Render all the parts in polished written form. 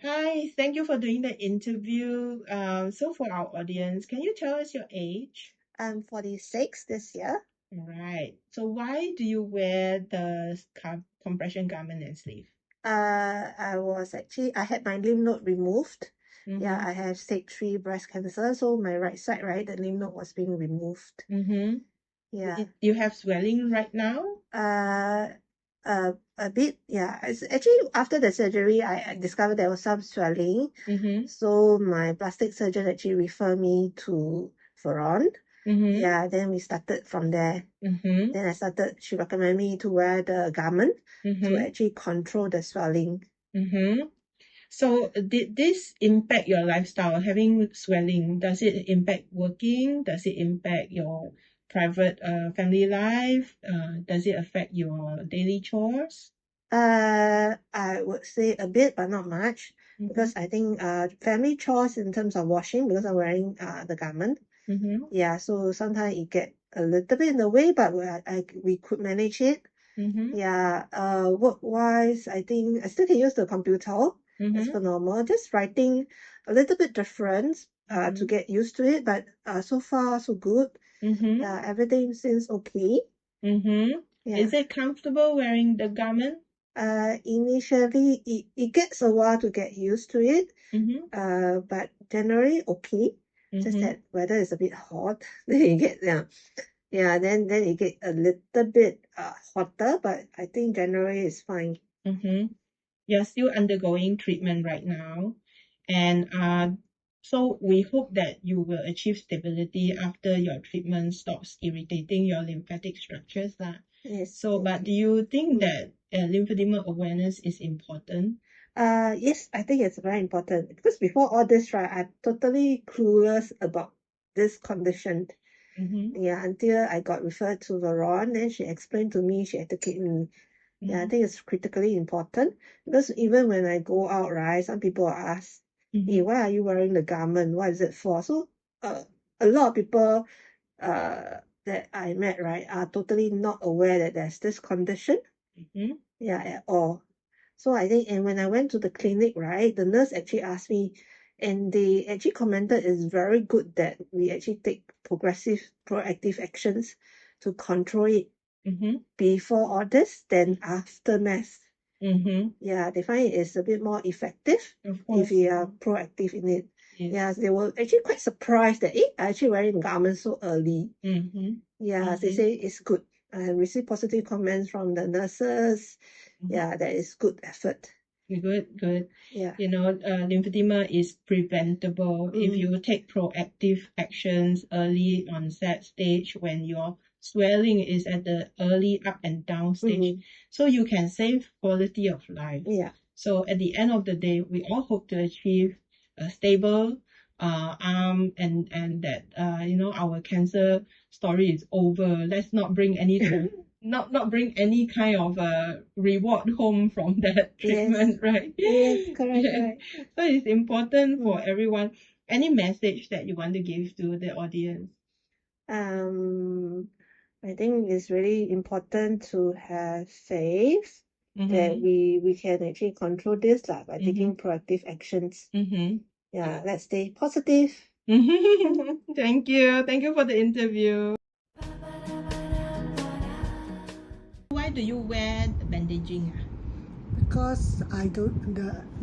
Hi, thank you for doing the interview. So for our audience, can you tell us your age? I'm 46 this year. All right. So why do you wear the compression garment and sleeve? I had my lymph node removed. Yeah, Mm-hmm. I have stage 3 breast cancer, so my right side, right, the lymph node was being removed. Mm-hmm. Yeah. You have swelling right now? Uh, a bit, yeah. It's actually after the surgery, I discovered there was some swelling. Mm-hmm. So my plastic surgeon actually referred me to Veron. Mm-hmm. Yeah, then we started from there. Mm-hmm. Then she recommended me to wear the garment to Mm-hmm. actually control the swelling. Mm-hmm. So did this impact your lifestyle, having swelling? Does it impact working? Does it impact your private family life? Does it affect your daily chores? I would say a bit, but not much, Mm-hmm. because I think family chores in terms of washing, because I'm wearing the garment. Mm-hmm. Yeah, so sometimes it get a little bit in the way, but we could manage it. Mm-hmm. Yeah, work-wise, I think I still can use the computer as per normal. Just writing a little bit different to get used to it, but so far so good. Mm-hmm. Yeah, everything seems okay. Mm-hmm. Yeah. Is it comfortable wearing the garment? Initially it gets a while to get used to it. Mm-hmm. But generally okay. Just Mm-hmm. that weather is a bit hot, then it get then it get a little bit hotter, but I think generally it's fine. Mm-hmm. You're still undergoing treatment right now, and so we hope that you will achieve stability after your treatment stops irritating your lymphatic structures lah. Yes, So, but do you think that lymphedema awareness is important? yes, I think it's very important because before all this, right, I'm totally clueless about this condition. Mm-hmm. Yeah, until I got referred to Veron, then she explained to me, she educated me. Yeah, I think it's critically important because even when I go out, right, some people ask, hey, Mm-hmm. why are you wearing the garment? What is it for? So a lot of people that I met, right, are totally not aware that there's this condition. Mm-hmm. Yeah, at all. So I think, and when I went to the clinic, right, the nurse actually asked me, and they actually commented it's very good that we actually take proactive actions to control it Mm-hmm. before all this than aftermath. Mm-hmm. Yeah, they find it is a bit more effective Of if course. we are proactive in it. Yes. Yeah, they were actually quite surprised that, I'm actually wearing garments so early. Mm-hmm. Yeah, they say it's good. I received positive comments from the nurses. Yeah, that is good effort. Good, good. Yeah. You know, lymphedema is preventable if you take proactive actions early onset stage when your swelling is at the early up and down stage. So you can save quality of life. Yeah. So at the end of the day, we all hope to achieve a stable arm and that our cancer story is over. Let's not bring any not bring any kind of reward home from that treatment, right? Yes, correct, Yeah. correct. So it's important for everyone. Any message that you want to give to the audience? I think it's really important to have faith that Mm-hmm. we can actually control this by Mm-hmm. taking proactive actions. Mm-hmm. Yeah, let's stay positive. Thank you. Thank you for the interview. Why do you wear the bandaging? Because I don't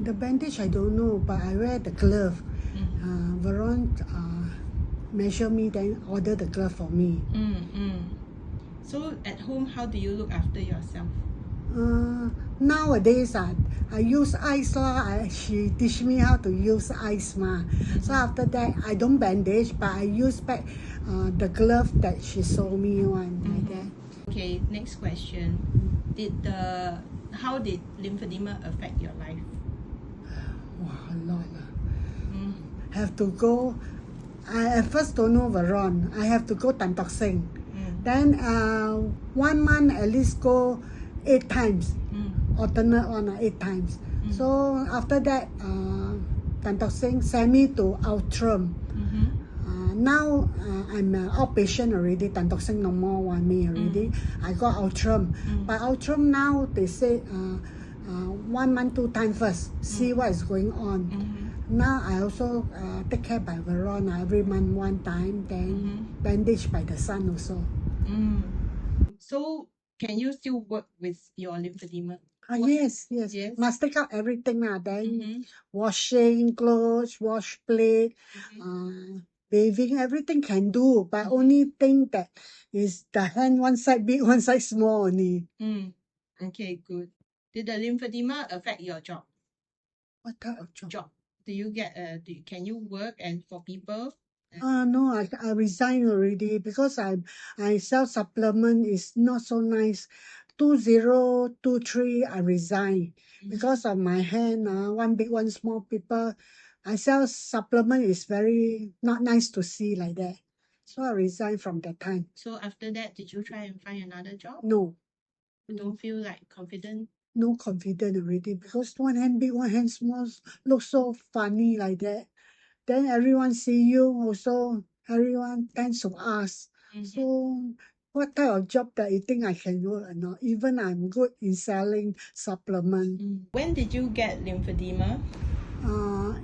the bandage I don't know, but I wear the glove. Veron measure me, then order the glove for me. So at home, how do you look after yourself? Nowadays I use ice lah. She teach me how to use ice ma. So after that I don't bandage, but I use back the glove that she sold me one like that. Okay, next question. How did lymphedema affect your life? Wow, a lot lah. Have to go. I at first don't know Veron. I have to go Tan Tock Seng. Then 1 month at least go 8 times. Alternate one 8 times. So after that Tan Tock Seng sent me to Outram. Now I'm an outpatient already. Tan Tock Seng no more want me already. I got Outram. But Outram now they say 1 month 2 times first, see what is going on. Now I also take care by Veron every month 1 time, then bandage by the son also. So can you still work with your lymphedema? Yes. Yes. Must take out everything then Mm-hmm. washing clothes, wash plate, bathing, everything can do. But only thing that is the hand one side big, one side small only. Okay, good. Did the lymphedema affect your job? What type of job? Do you get can you work and for people? No, I resigned already because I sell supplement is not so nice. 2023 I resigned because of my hand, one big one small. People I sell supplement is very not nice to see like that. So I resigned from that time. So after that, did you try and find another job? No. You don't feel like confident? No confident already because one hand big, one hand small, look so funny like that. Then everyone see you also, everyone tends to ask. So what type of job that you think I can do or not? Even I'm good in selling supplement. When did you get lymphedema?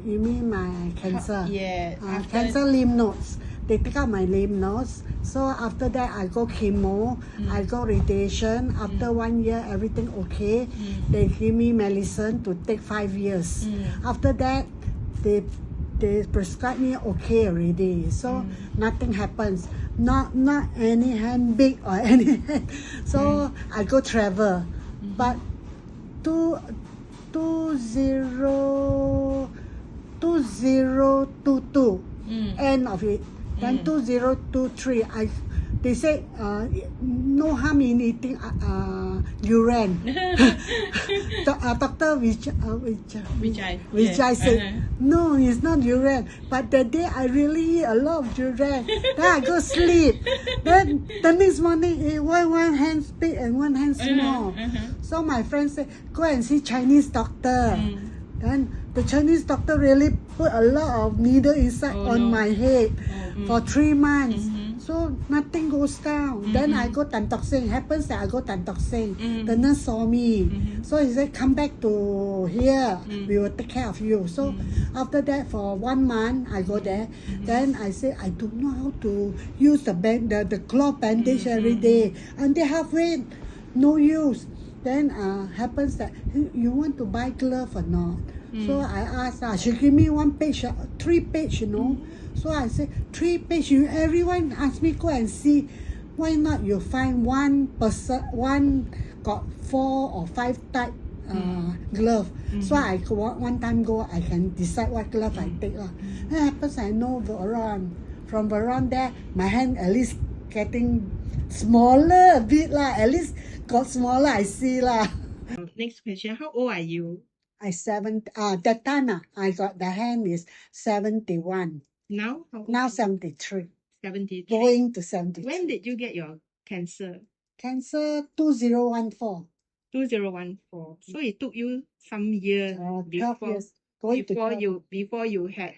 You mean my cancer? Yeah. Cancer lymph nodes. They take out my lymph nodes. So after that, I go chemo, I go radiation. After 1 year, everything okay. They give me medicine to take 5 years. After that, they prescribe me okay already. So nothing happens. Not any hand big or any hand. So I go travel. But 2022 end of it. Then 2023 they say no harm in eating urine. Doctor Vijay said no, it's not urine. But that day I really eat a lot of urine. Then I go sleep. Then the next morning one hand big and one hand small. So my friend said go and see Chinese doctor. Then the Chinese doctor really put a lot of needle inside my head for 3 months. So nothing goes down. Then I go Tan Tock Seng. Happens that I go Tan Tock Seng. The nurse saw me. So he said, come back to here. We will take care of you. So after that, for 1 month, I go there. Then I say, I don't know how to use the cloth bandage every day. And they halfway, no use. Then happens that, you want to buy glove or not? So I asked her, she give me 1 page, 3 page, you know. So I said, 3 page, everyone ask me go and see. Why not you find one person, one got 4 or 5 type glove. So I go one time go, I can decide what glove I take. Then happens I know Veron. From Veron there, my hand at least getting smaller a bit lah. At least got smaller, I see lah. Next question, how old are you? That time I got the hand is 71. Now? How old? Now 73. 73. Going to 73. When did you get your cancer? Cancer 2014. 2014. So it took you some years 12 before years. Going before you had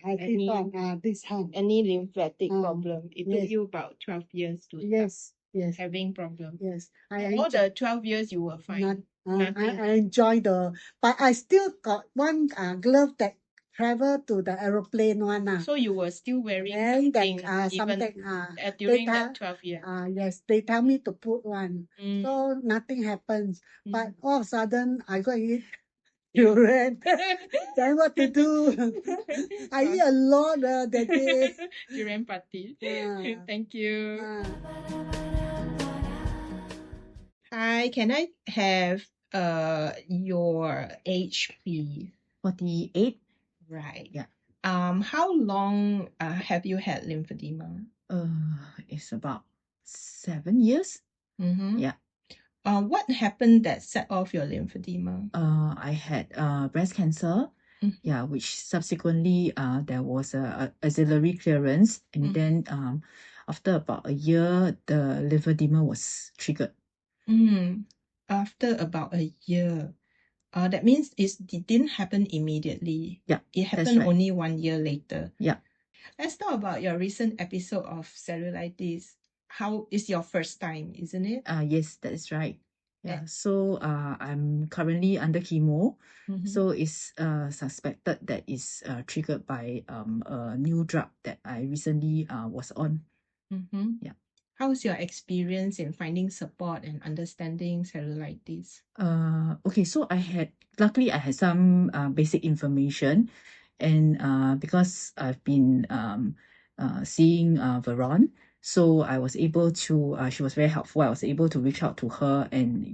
this hand. any lymphatic problem. It took yes. you about 12 years to Yes. having problem. Yes. All the 12 years you were fine. I enjoy but I still got one glove that travel to the aeroplane one. So you were still wearing Then something something during that 12 years. Yes, they tell me to put one. So nothing happens. But all of a sudden I got eat durian. Then what to do? I eat a lot that day. Durian party. Thank you. Hi, can I have your age, please? 48. Right. Yeah. How long have you had lymphedema? It's about 7 years. Yeah. What happened that set off your lymphedema? I had breast cancer. Yeah, which subsequently there was a axillary clearance, and then after about a year, the lymphedema was triggered. After about a year. That means it didn't happen immediately. Yeah, it happened only 1 year later. Yeah. Let's talk about your recent episode of cellulitis. How is your first time, isn't it? Yes, that is right. Yeah, so I'm currently under chemo. Mhm. So it's suspected that is triggered by a new drug that I recently was on. Mhm. Yeah. How's your experience in finding support and understanding cellulitis? Okay, so luckily I had some basic information, and because I've been seeing Veron, so I was able to she was very helpful. I was able to reach out to her and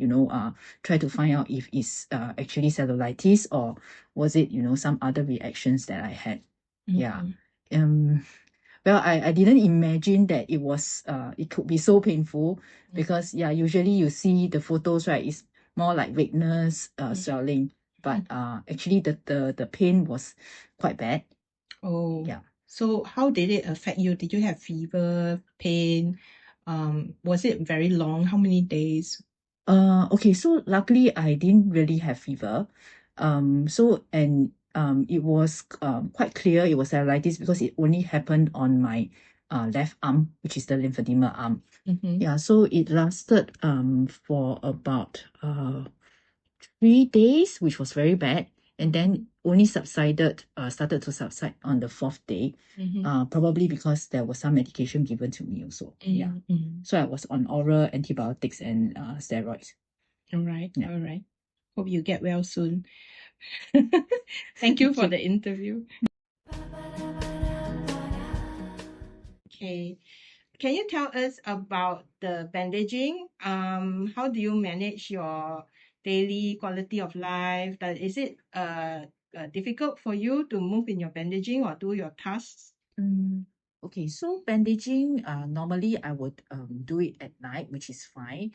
try to find out if it's actually cellulitis or was it some other reactions that I had. Yeah. Well, I didn't imagine that it could be so painful because usually you see the photos, right? It's more like redness, swelling, but actually the pain was quite bad. Oh, Yeah. so how did it affect you? Did you have fever, pain? Was it very long? How many days? Okay, so luckily I didn't really have fever. It was quite clear it was cellulitis because it only happened on my left arm, which is the lymphedema arm. Mhm. Yeah, so it lasted for about 3 days, which was very bad, and then only started to subside on the 4th day. Probably because there was some medication given to me also. Yeah. So I was on oral antibiotics and steroids. All right. Yeah. All right. Hope you get well soon. Thank you for the interview. Okay. Can you tell us about the bandaging? How do you manage your daily quality of life? Is it difficult for you to move in your bandaging or do your tasks? Okay, so bandaging, normally I would do it at night, which is fine.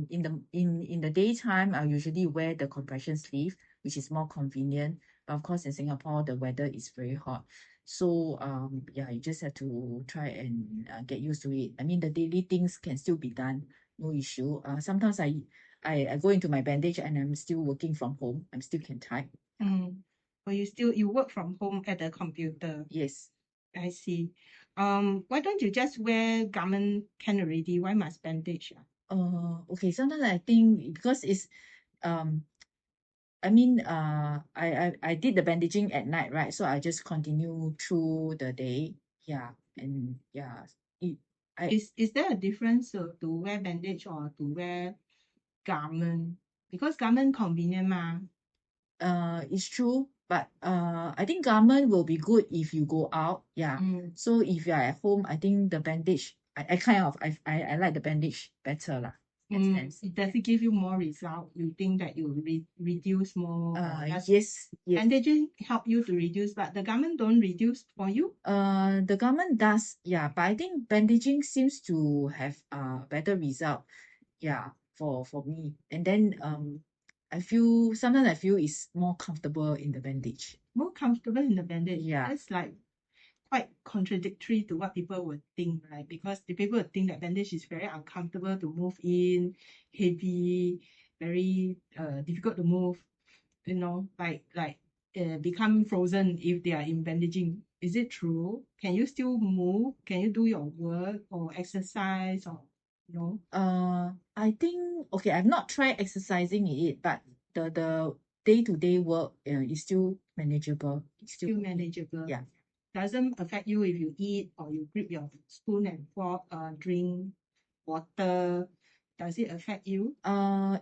In the daytime, I usually wear the compression sleeve, which is more convenient. But of course, in Singapore, the weather is very hot. So you just have to try and get used to it. I mean, the daily things can still be done, no issue. Sometimes I go into my bandage and I'm still working from home. I still can type. But you work from home at the computer. Yes. I see. Why don't you just wear garment can already? Why must bandage? Okay, sometimes I think because it's I mean I did the bandaging at night, right? So I just continue through the day. Yeah. And yeah. Is there a difference to wear bandage or to wear garment? Because garment convenient ma. It's true, but I think garment will be good if you go out. Yeah. So if you're at home, I think the bandage I like the bandage better lah. Does it give you more result? You think that you reduce more? Yes. Bandaging help you to reduce, but the garment don't reduce for you? The garment does, yeah, but I think bandaging seems to have better result, yeah, for me. And then sometimes I feel it's more comfortable in the bandage. More comfortable in the bandage? Yeah. That's like quite contradictory to what people would think, right? Because the people would think that bandage is very uncomfortable to move in, heavy, very difficult to move, become frozen if they are in bandaging. Is it true? Can you still move? Can you do your work or exercise or I think okay, I've not tried exercising in it, but the day-to-day work is still manageable. It's still manageable? Yeah. Doesn't affect you if you eat or you grip your spoon and fork, drink water. Does it affect you?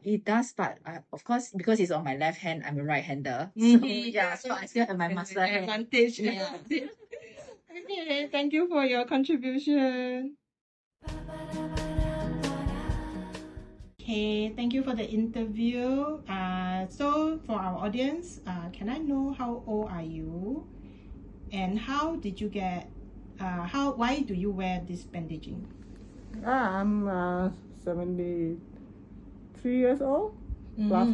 It does, but of course, because it's on my left hand, I'm a right-hander. So yeah, so I still have my master hand. Advantage. Yeah. Okay, thank you for your contribution. Okay, thank you for the interview. So for our audience, can I know how old are you? And how did you get, why do you wear this bandaging? I'm 73 years old, plus,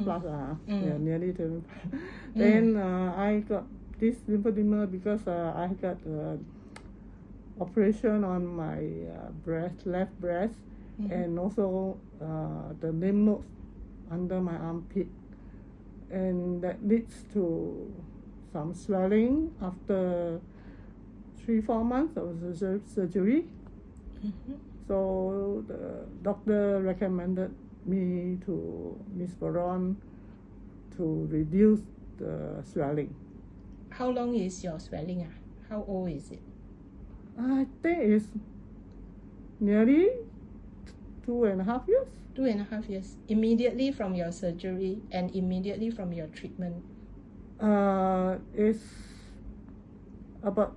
yeah, nearly 75. Then I got this lymphedema because I got operation on my left breast, and also the lymph nodes under my armpit, and that leads to some swelling after 3-4 months of the surgery. So the doctor recommended me to Miss Veron to reduce the swelling. How long is your swelling? How old is it? I think it's nearly 2.5 years. 2.5 years. Immediately from your surgery and immediately from your treatment. It's about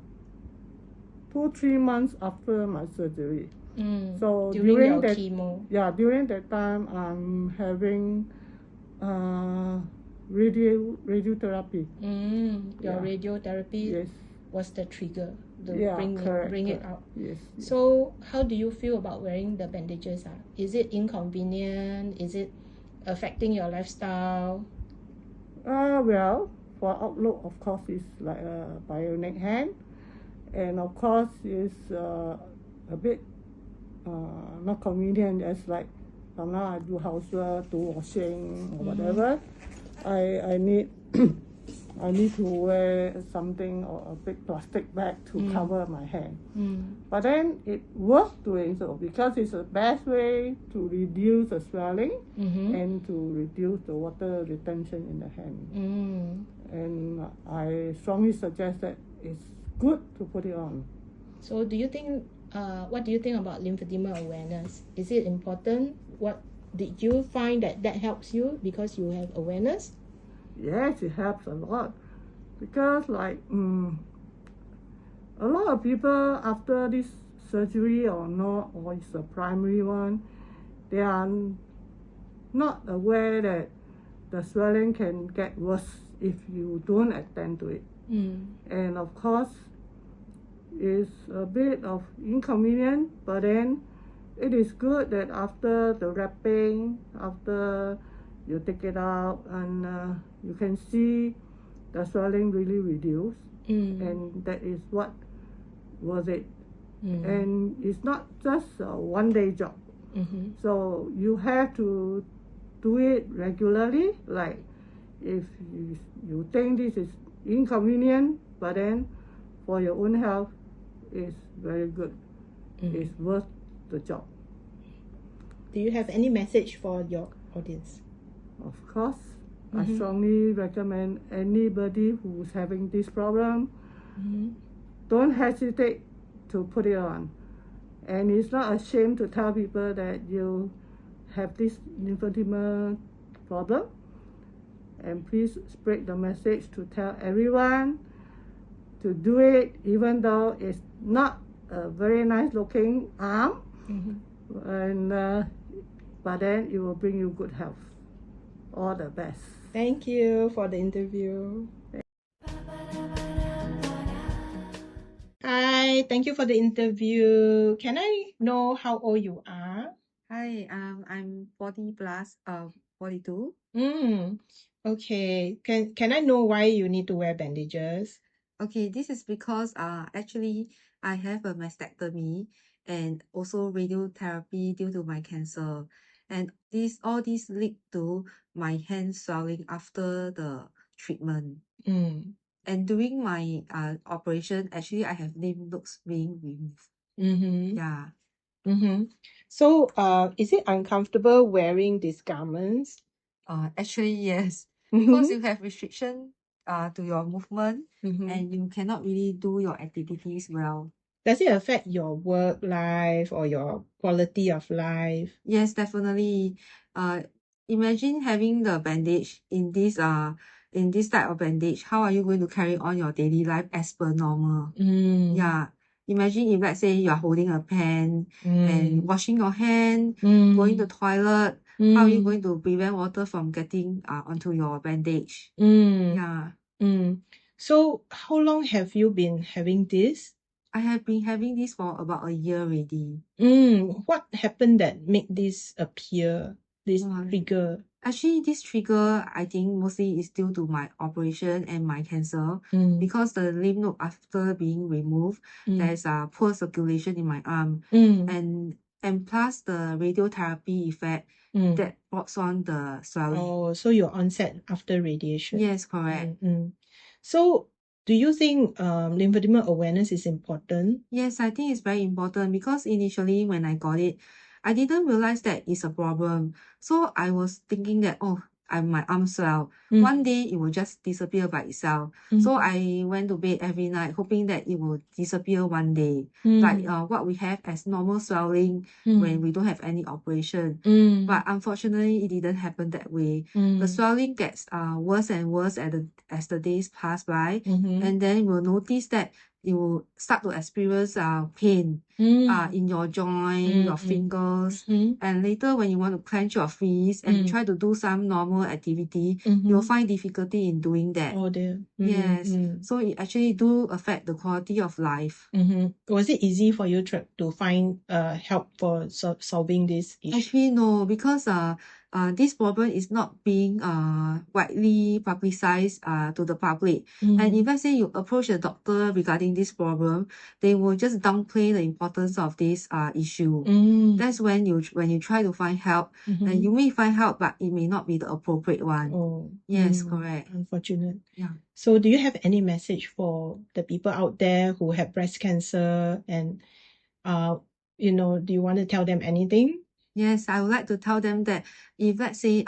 2-3 months after my surgery. So during your that chemo. Yeah, during that time I'm having radiotherapy. Your Yeah. radiotherapy Yes. was the trigger to Yeah, bring correct, it correct. out. Yes. So how do you feel about wearing the bandages? Is it inconvenient? Is it affecting your lifestyle? Well, for outlook, of course, it's like a bionic hand, and of course, it's a bit not convenient. As like now I do housework, do washing or whatever. I need I need to wear something or a big plastic bag to cover my hand. But then it works doing so because it's the best way to reduce the swelling and to reduce the water retention in the hand. And I strongly suggest that it's good to put it on. So do you think, what do you think about lymphedema awareness? Is it important? What did you find that helps you because you have awareness? Yes, it helps a lot because like a lot of people after this surgery or not, or it's a primary one, they are not aware that the swelling can get worse if you don't attend to it. And of course, it's a bit of inconvenient, but then it is good that after the wrapping, after you take it out, and you can see the swelling really reduce, and that is what was it. And it's not just a one-day job. So you have to do it regularly. Like if you think this is inconvenient, but then for your own health, it's very good. It's worth the job. Do you have any message for your audience? Of course, I strongly recommend anybody who's having this problem, don't hesitate to put it on. And it's not a shame to tell people that you have this lymphedema problem. And please spread the message to tell everyone to do it, even though it's not a very nice looking arm. And but then it will bring you good health. All the best. Thank you for the interview. Hi, thank you for the interview. Can I know how old you are? Hi, I'm 40 plus, 42. Okay. Can I know why you need to wear bandages? Okay, this is because actually I have a mastectomy and also radiotherapy due to my cancer. And all this lead to my hand swelling after the treatment. And during my operation, actually I have lymph nodes being removed. Yeah. So, is it uncomfortable wearing these garments? Actually, yes. Because you have restriction to your movement and you cannot really do your activities well. Does it affect your work life or your quality of life? Yes, definitely. Imagine having the bandage in this type of bandage. How are you going to carry on your daily life as per normal? Yeah. Imagine if let's say you are holding a pen and washing your hand, going to the toilet. How are you going to prevent water from getting onto your bandage? Yeah. So, how long have you been having this? I have been having this for about a year already. What happened that made this appear, this trigger? Actually, this trigger, I think, mostly is due to my operation and my cancer. Because the lymph node after being removed, there's a poor circulation in my arm. And plus the radiotherapy effect that brought on the swelling. Oh, so your onset after radiation. Yes, correct. So, do you think lymphedema awareness is important? Yes, I think it's very important because initially when I got it, I didn't realize that it's a problem. So I was thinking that, oh, my arm swell. One day it will just disappear by itself. So I went to bed every night hoping that it will disappear one day. Like what we have as normal swelling when we don't have any operation. But unfortunately, it didn't happen that way. The swelling gets worse and worse as the days pass by. And then you will notice that you will start to experience pain in your joint, your fingers. And later when you want to clench your fist and you try to do some normal activity, you'll find difficulty in doing that. Oh dear. Yes. So it actually do affect the quality of life. Was it easy for you to find help for solving this issue? Actually, no, because this problem is not being widely publicized to the public. And if let's say you approach a doctor regarding this problem, they will just downplay the importance of this issue. That's when you try to find help, and you may find help, but it may not be the appropriate one. Oh, Yes, correct. unfortunate. Yeah. So do you have any message for the people out there who have breast cancer, and do you want to tell them anything? Yes, I would like to tell them that if let's say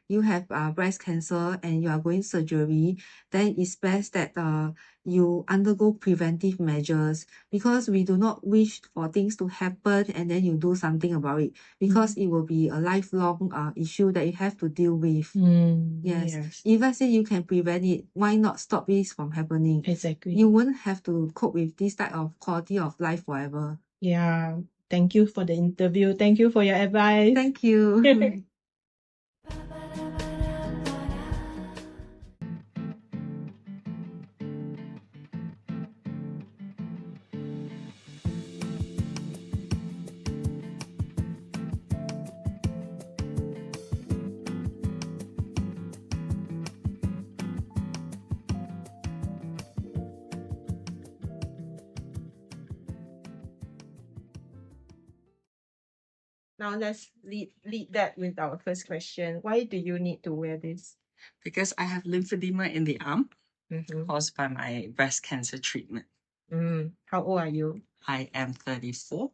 you have breast cancer and you are going surgery, then it's best that you undergo preventive measures, because we do not wish for things to happen and then you do something about it, because it will be a lifelong issue that you have to deal with. Yes. If let's say you can prevent it, why not stop this from happening? Exactly. You won't have to cope with this type of quality of life forever. Yeah. Thank you for the interview. Thank you for your advice. Thank you. Now let's lead that with our first question. Why do you need to wear this? Because I have lymphedema in the arm caused by my breast cancer treatment. How old are you? I am 34.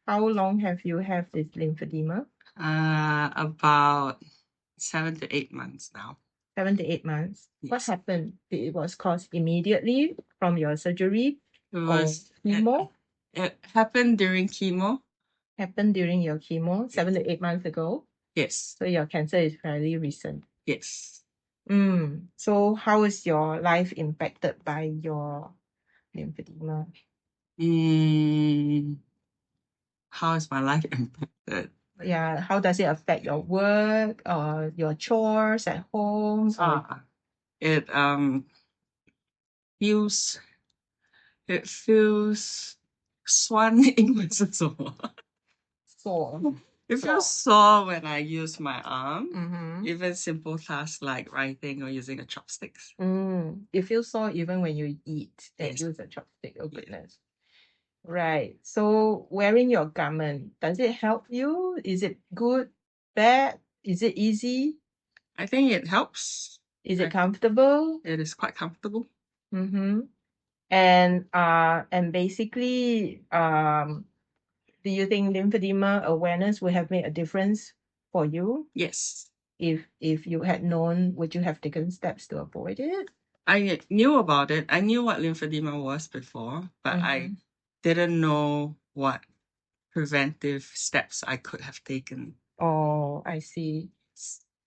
How long have you had this lymphedema? About 7 to 8 months now. 7 to 8 months. Yes. What happened? It was caused immediately from your surgery? It was chemo? It happened during chemo. Happened during your chemo 7 to 8 months ago? Yes. So your cancer is fairly recent. Yes. So how is your life impacted by your lymphedema? How is my life impacted? Yeah, how does it affect your work or your chores at home? It feels 酸 英文是什么？ Sore. It feels sore when I use my arm. Even simple tasks like writing or using a chopsticks. It feels sore even when you eat and use a chopstick. Oh goodness. Right. So wearing your garment, does it help you? Is it good? Bad? Is it easy? I think it helps. Is it comfortable? It is quite comfortable. And basically, do you think lymphedema awareness would have made a difference for you? Yes. If you had known, would you have taken steps to avoid it? I knew about it. I knew what lymphedema was before, but I didn't know what preventive steps I could have taken. Oh, I see.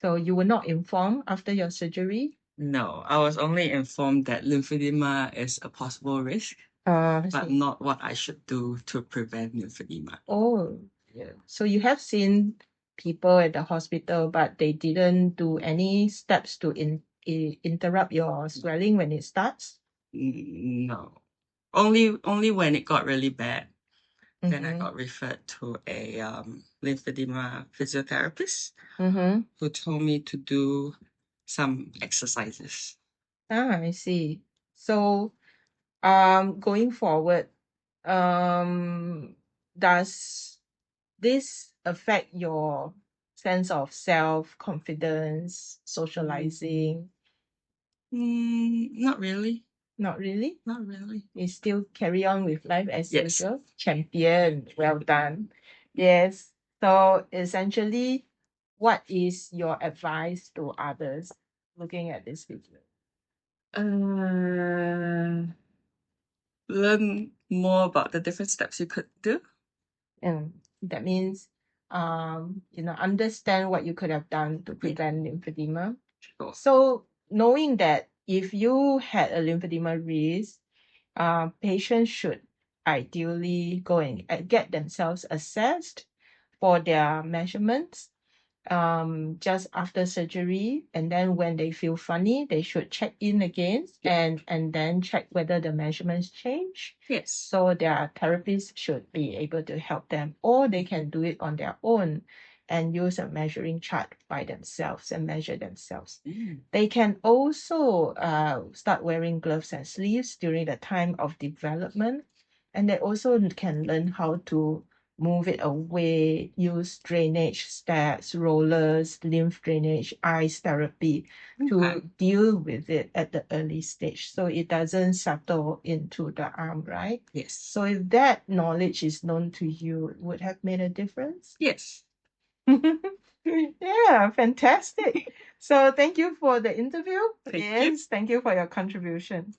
So you were not informed after your surgery? No, I was only informed that lymphedema is a possible risk, but not what I should do to prevent lymphedema. Oh, yeah. So you have seen people at the hospital, but they didn't do any steps to interrupt your swelling when it starts? No. Only when it got really bad. Then I got referred to a lymphedema physiotherapist who told me to do some exercises. I see. So, going forward, does this affect your sense of self-confidence, socializing? Not really. Not really? Not really. You still carry on with life as Yes. usual? Champion. Well done. Yes. So essentially, what is your advice to others looking at this video? Learn more about the different steps you could do. And that means, understand what you could have done to prevent lymphedema. Sure. So knowing that if you had a lymphedema risk, patients should ideally go and get themselves assessed for their measurements just after surgery, and then when they feel funny they should check in again and then check whether the measurements change. Yes. So their therapist should be able to help them, or they can do it on their own and use a measuring chart by themselves and measure themselves. They can also start wearing gloves and sleeves during the time of development, and they also can learn how to move it away, use drainage steps, rollers, lymph drainage, ice therapy to deal with it at the early stage so it doesn't settle into the arm, right? Yes. So if that knowledge is known to you, it would have made a difference? Yes. Yeah, fantastic. So thank you for the interview. Thank you. Thank you for your contribution.